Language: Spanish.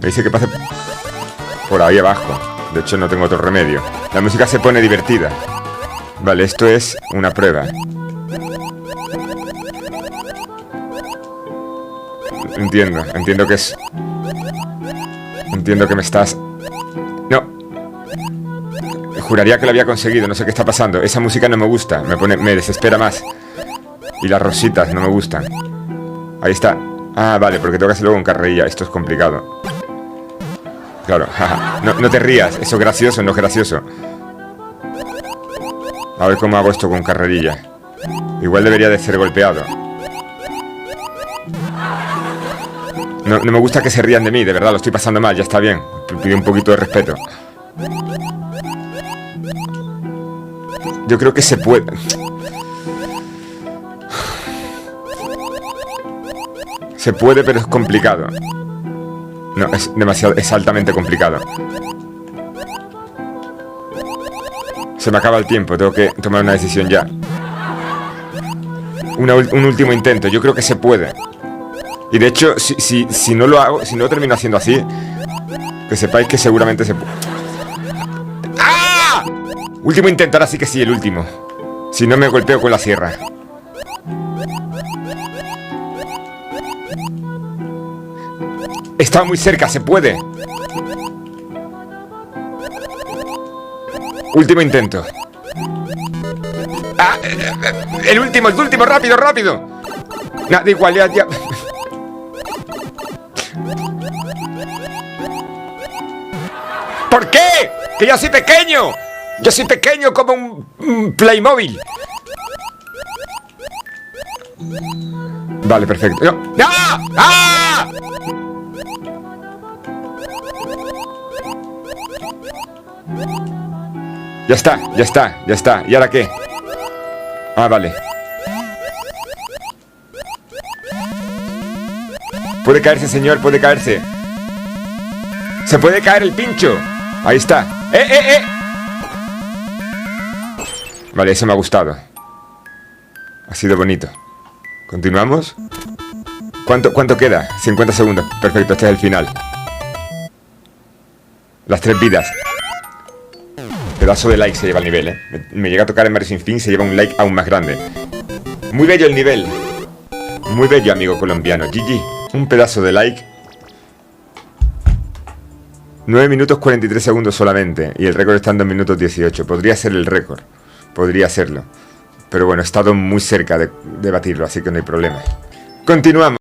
Me dice que pase por ahí abajo. De hecho, no tengo otro remedio. La música se pone divertida. Vale, esto es una prueba. Entiendo que es... Entiendo que me estás... No. Juraría que lo había conseguido, no sé qué está pasando. Esa música no me gusta, me desespera más. Y las rositas no me gustan. Ahí está. Ah, vale, porque tengo que hacerlo con carrerilla. Esto es complicado. Claro, jaja. No te rías, eso es gracioso, no es gracioso. A ver cómo hago esto con carrerilla. Igual debería de ser golpeado. No me gusta que se rían de mí, de verdad, lo estoy pasando mal, ya está bien. Pido un poquito de respeto. Yo creo que se puede. Se puede, pero es complicado. No, es demasiado, es altamente complicado. Se me acaba el tiempo, tengo que tomar una decisión ya. Un último intento, yo creo que se puede. Y de hecho, si no lo hago, si no lo termino haciendo así, que sepáis que seguramente se puede. ¡Ah! Último intento, ahora sí que sí, el último. Si no me golpeo con la sierra. Estaba muy cerca, se puede. Último intento. ¡Ah! El último, rápido, rápido. Nada, igual, ya. ¿Por qué? ¡Que yo soy pequeño! Yo soy pequeño como un Playmobil. Vale, perfecto. No. ¡Ah! ¡Ah! Ya está. ¿Y ahora qué? Ah, vale. Puede caerse, señor, puede caerse. Se puede caer el pincho. Ahí está. Vale, eso me ha gustado. Ha sido bonito. ¿Continuamos? ¿Cuánto queda? 50 segundos. Perfecto, este es el final. Las 3 vidas. Pedazo de like se lleva el nivel, ¿eh? Me llega a tocar en Mario Sin Fin, se lleva un like aún más grande. Muy bello el nivel. Muy bello, amigo colombiano. GG. Un pedazo de like. 9 minutos 43 segundos solamente. Y el récord está en 2 minutos 18. Podría ser el récord. Podría serlo. Pero bueno, he estado muy cerca de batirlo, así que no hay problema. Continuamos.